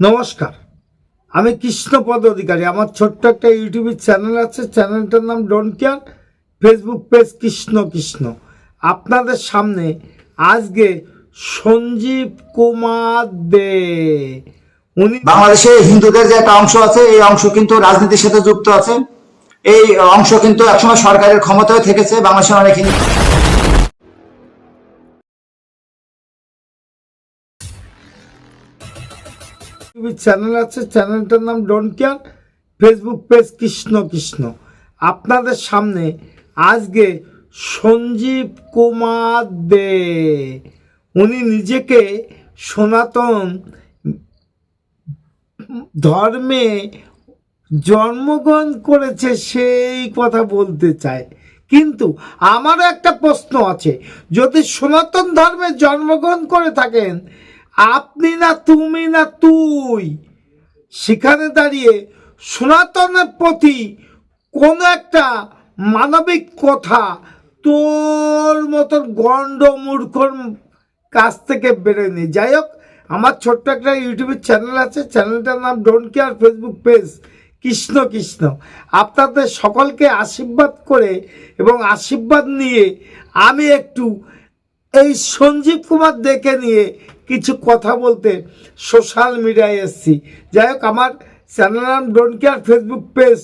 নমস্কার, আমি কৃষ্ণপদ অধিকারী। আমার ছোট্ট একটা ইউটিউব চ্যানেল আছে, চ্যানেলটার নাম don't care. Facebook page Krishna Krishna. আপনাদের সামনে আজকে সঞ্জীব কুমার দে, উনি বাংলাদেশে হিন্দুদের যে একটা অংশ আছে, এই অংশ কিন্তু রাজনীতির সাথে যুক্ত আছে। এই অংশ কিন্তু একসময় সরকারের ক্ষমতায় থেকেছে। বাংলাদেশের অনেক হিন্দু ইউটিউব চ্যানেল আছে, চ্যানেলটার নাম don't care. Facebook page Krishna Krishna. আপনাদের সামনে আজকে সঞ্জীব কুমার দে, উনি নিজেকে সনাতন ধর্মে জন্মগ্রহণ করেছে সেই কথা বলতে চায়। কিন্তু আমারও একটা প্রশ্ন আছে, যদি সনাতন ধর্মে জন্মগ্রহণ করে থাকেন, আপনি না তুমি না তুই সেখানে দাঁড়িয়ে সনাতনের প্রতি কোনো একটা মানবিক কথা তোর মতন গণ্ড মূর্খর কাছ থেকে বেরোয়নি। যাই হোক, আমার ছোট্ট একটা ইউটিউবের চ্যানেল আছে, চ্যানেলটার নাম don't care. Facebook page Krishna Krishna. আপনাদের সকলকে আশীর্বাদ করে এবং আশীর্বাদ নিয়ে আমি একটু এই সঞ্জীব কুমার দেখে নিয়ে কিছু কথা বলতে সোশ্যাল মিডিয়ায় এসেছি। যাই হোক, আমার চ্যানেল নাম don't care, Facebook page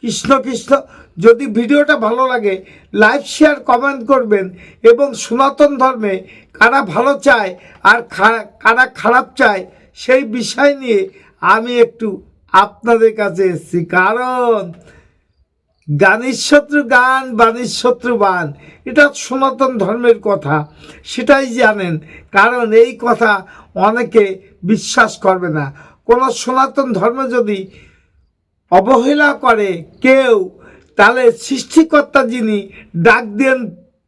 Krishna Krishna. যদি ভিডিওটা ভালো লাগে লাইক শেয়ার কমেন্ট করবেন, এবং সনাতন ধর্মে কারা ভালো চায় আর কারা খারাপ চায় সেই বিষয় নিয়ে আমি একটু আপনাদের কাছে এসেছি। কারণ গানের শত্রু গান, বাণীর শত্রু বান, এটা সনাতন ধর্মের কথা, সেটাই জানেন। কারণ এই কথা অনেকে বিশ্বাস করবে না। কোনো সনাতন ধর্ম যদি অবহেলা করে কেউ, তাহলে সৃষ্টিকর্তা যিনি ডাক দেন,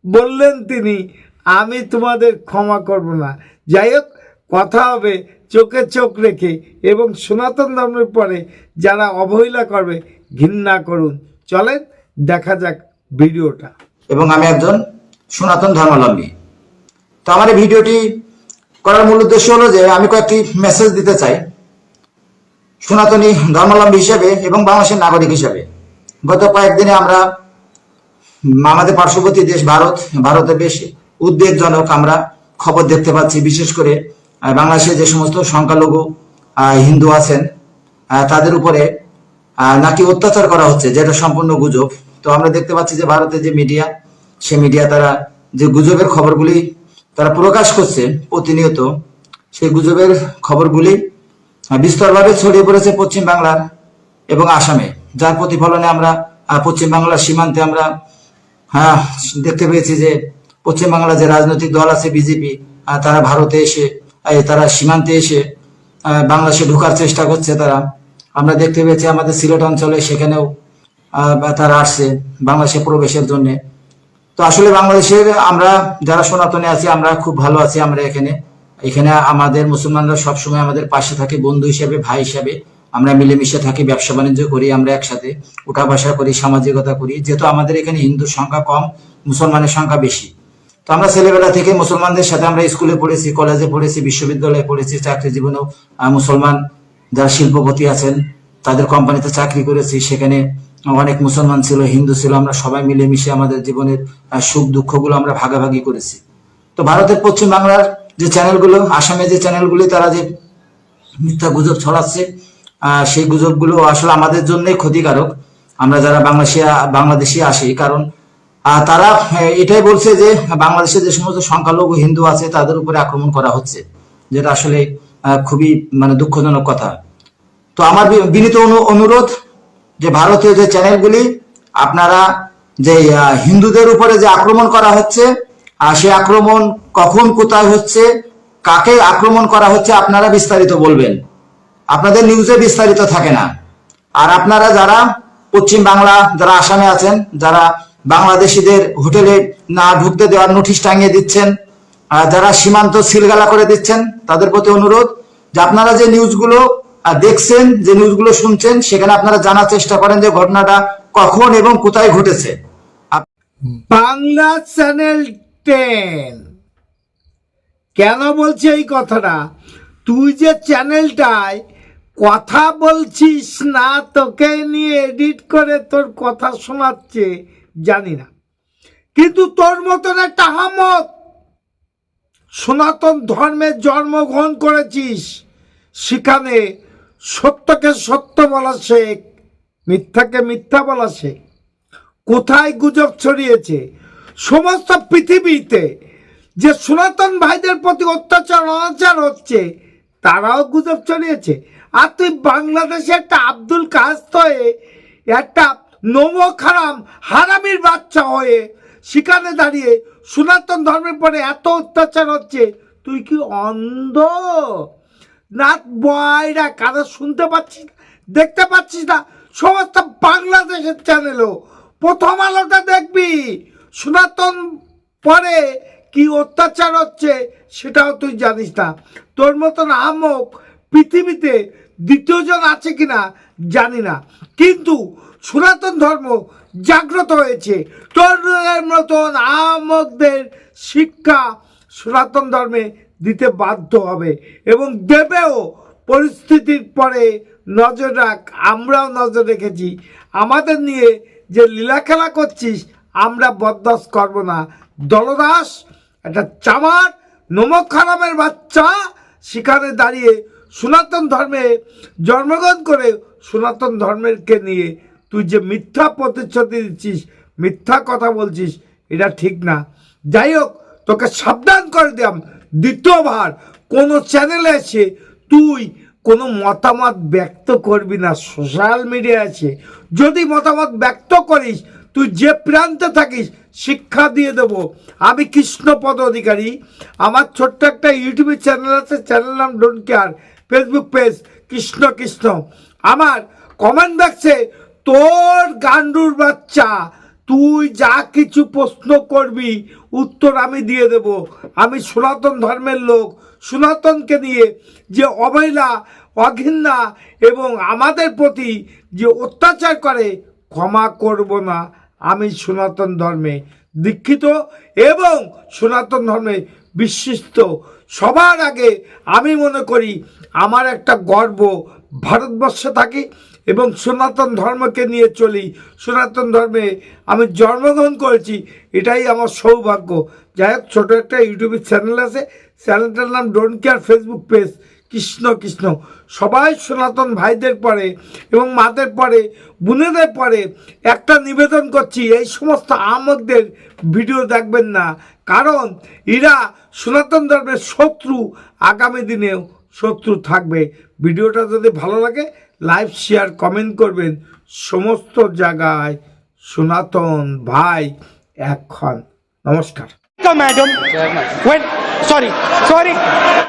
বললেন তিনি, আমি তোমাদের ক্ষমা করব না। যাই হোক, কথা হবে চোখে চোখ রেখে, এবং সনাতন ধর্মের পরে যারা অবহেলা করবে ঘৃণা করুন। চলেন দেখা যাক ভিডিওটা। এবং আমি একজন সনাতন ধর্মাবলম্বী। তো আমার এই ভিডিওটি করার মূল উদ্দেশ্য হলো যে আমি কয়েকটি মেসেজ দিতে চাই সনাতনী ধর্মাবলম্বী হিসেবে এবং বাংলাদেশের নাগরিক হিসেবে। গত কয়েকদিনে আমরা আমাদের পার্শ্ববর্তী দেশ ভারতে বেশ উদ্বেগজনক আমরা খবর দেখতে পাচ্ছি। বিশেষ করে বাংলাদেশে যে সমস্ত সংখ্যালঘু হিন্দু আছেন তাদের উপরে নাকি অত্যাচার করা হচ্ছে, যেটা সম্পূর্ণ গুজব। তো আমরা দেখতে পাচ্ছি যে ভারতের যে মিডিয়া, সে মিডিয়া তারা যে গুজবের খবরগুলি তারা প্রকাশ করছে প্রতিনিয়ত, সেই গুজবের খবরগুলি বিস্তরভাবে ছড়িয়ে পড়েছে পশ্চিম বাংলার এবং আসামে, যার প্রতিফলনে আমরা পশ্চিম বাংলার সীমান্তে আমরা দেখতে পেয়েছি যে পশ্চিম বাংলার যে রাজনৈতিক দল আছে বিজেপি, তারা ভারতে এসে তারা সীমান্তে এসে বাংলাদেশে ঢোকার চেষ্টা করছে। তারা আমরা দেখতে পেয়েছি আমাদের সিলেট অঞ্চলে, সেখানেও তারা আসছে বাংলাদেশে প্রবেশের জন্য। তো আসলে বাংলাদেশের আমরা যারা সনাতনে আছি আমরা খুব ভালো আছি। আমরা এখানে আমাদের মুসলমানরা সবসময় আমাদের পাশে থাকে, বন্ধু হিসেবে, ভাই হিসেবে আমরা মিলেমিশে থাকি, ব্যবসা বাণিজ্য করি, আমরা একসাথে উঠা বসা করি, সামাজিকতা করি। যেহেতু আমাদের এখানে হিন্দুর সংখ্যা কম, মুসলমানের সংখ্যা বেশি, তো আমরা ছেলেবেলা থেকে মুসলমানদের সাথে আমরা স্কুলে পড়েছি, কলেজে পড়েছি, বিশ্ববিদ্যালয়ে পড়েছি, চাকরি জীবনেও মুসলমান যারা শিল্পপতি আছেন তাদের কোম্পানিতে চাকরি করেছি, সেখানে অনেক মুসলমান ছিল, হিন্দু ছিল, আমরা সবাই মিলেমিশে আমাদের জীবনের সুখ দুঃখগুলো আমরা ভাগাভাগি করেছি। তো ভারতের পশ্চিম বাংলার যে চ্যানেলগুলো, আসামে যে চ্যানেলগুলি, তারা যে মিথ্যা গুজব ছড়াচ্ছে, সেই গুজবগুলো আসলে আমাদের জন্যই ক্ষতিকারক, আমরা যারা বাংলাদেশি আসি। কারণ তারা এটাই বলছে যে বাংলাদেশে যে সমস্ত সংখ্যালঘু হিন্দু আছে তাদের উপরে আক্রমণ করা হচ্ছে, যেটা আসলে খুবই দুঃখজনক কথা। তো আমার বিনীত অনুরোধ যে ভারতীয় যে চ্যানেলগুলি, আপনারা যে হিন্দুদের উপরে যে আক্রমণ করা হচ্ছে, সে আক্রমণ কখন কোথায় হচ্ছে, কাকে আক্রমণ করা হচ্ছে, আপনারা বিস্তারিত বলবেন। আপনাদের নিউজে বিস্তারিত থাকে না। আর আপনারা যারা পশ্চিম বাংলা, যারা আসামে আছেন, যারা বাংলাদেশিদের হোটেলে না ঢুকতে দেওয়ার নোটিশ টাঙিয়ে দিচ্ছেন, যারা সীমান্ত সিলগালা করে দিচ্ছেন, তাদের প্রতি অনুরোধ যে আপনারা যে নিউজগুলো দেখছেন, যে নিউজগুলো শুনছেন, সেখানে আপনারা জানার চেষ্টা করেন যে ঘটনাটা কখন এবং কোথায় ঘটেছে। বাংলা চ্যানেল 10 কেন বলছে এই কথাটা? তুই যে চ্যানেলটায় কথা বলছিস না তোকে নিয়ে এডিট করে তোর কথা শোনাচ্ছে জানি না, কিন্তু তোর মতন একটা আহমক সনাতন ধর্মের জন্মগ্রহণ করেছিস, সেখানে সত্যকে সত্য বলা শেখ, মিথ্যাকে মিথ্যা বলা শেখ। কোথায় গুজব ছড়িয়েছে সমস্ত পৃথিবীতে যে সনাতন ভাইদের প্রতি অত্যাচার অনাচার হচ্ছে, তারাও গুজব ছড়িয়েছে। আর তুই বাংলাদেশে একটা আব্দুল কাস্ত হয়ে, একটা নমো খারাম হারামির বাচ্চা হয়ে সেখানে দাঁড়িয়ে সনাতন ধর্মের পরে এত অত্যাচার হচ্ছে, তুই কি অন্ধ না বয়রা? কারো শুনতে পাচ্ছিস না, দেখতে পাচ্ছিস না? সমস্ত বাংলাদেশের চ্যানেলও প্রথম আলোটা দেখবি, সনাতন পরে কি অত্যাচার হচ্ছে সেটাও তুই জানিস না। তোর মতন আহমক পৃথিবীতে দ্বিতীয়জন আছে কিনা জানি না, কিন্তু সনাতন ধর্ম জাগ্রত হয়েছে। তোর মতন আহমকদের শিক্ষা সনাতন ধর্মে দিতে বাধ্য হবে এবং দেবেও। পরিস্থিতির পরে নজর রাখ, আমরাও নজর রেখেছি। আমাদের নিয়ে যে লীলা খেলা করছিস আমরা বরদাস্ত করব না। দলদাস একটা চামার নমক খারামের বাচ্চা সেখানে দাঁড়িয়ে সনাতন ধর্মে জন্মগ্রহণ করে সনাতন ধর্মেরকে নিয়ে তুই যে মিথ্যা প্রতিশ্রুতি দিচ্ছিস, মিথ্যা কথা বলছিস, এটা ঠিক না। যাই হোক, তোকে সাবধান করে দিলাম, দ্বিতীয়বার কোনো চ্যানেলে এসে তুই কোনো মতামত ব্যক্ত করবি না। সোশ্যাল মিডিয়া আছে, যদি মতামত ব্যক্ত করিস তুই যে প্রান্তে থাকিস শিক্ষা দিয়ে দেবো। আমি কৃষ্ণপদ অধিকারী, আমার ছোট্ট একটা ইউটিউব চ্যানেল আছে, চ্যানেল নাম don't care, Facebook page Krishna Krishna. আমার কমেন্ট বক্সে তোর গান্ডুর বাচ্চা তুই যা কিছু প্রশ্ন করবি উত্তর আমি দিয়ে দেব। আমি সনাতন ধর্মের লোক, সনাতনকে নিয়ে যে অবহেলা অঘৃণা এবং আমাদের প্রতি যে অত্যাচার করে ক্ষমা করব না। আমি সনাতন ধর্মে দীক্ষিত এবং সনাতন ধর্মে বিশ্বাস। সবার আগে আমি মনে করি আমার একটা গর্ব, ভারতবর্ষে থাকি এবং সনাতন ধর্মকে নিয়ে চলি, সনাতন ধর্মে আমি জন্মগ্রহণ করেছি, এটাই আমার সৌভাগ্য। যাই হোক, ছোটো একটা ইউটিউবের চ্যানেল আছে, চ্যানেলটার নাম don't care, Facebook page Krishna Krishna. সবাই সনাতন ভাইদের পরে এবং মাদের পরে বোনেদের পরে একটা নিবেদন করছি, এই সমস্ত আহমকদের ভিডিও দেখবেন না, কারণ এরা সনাতন ধর্মের শত্রু, আগামী দিনেও শত্রু থাকবে। ভিডিওটা যদি ভালো লাগে লাইক শেয়ার কমেন্ট করবেন। সমস্ত জায়গায় সনাতন ভাই এখন। নমস্কার। Madam, when sorry.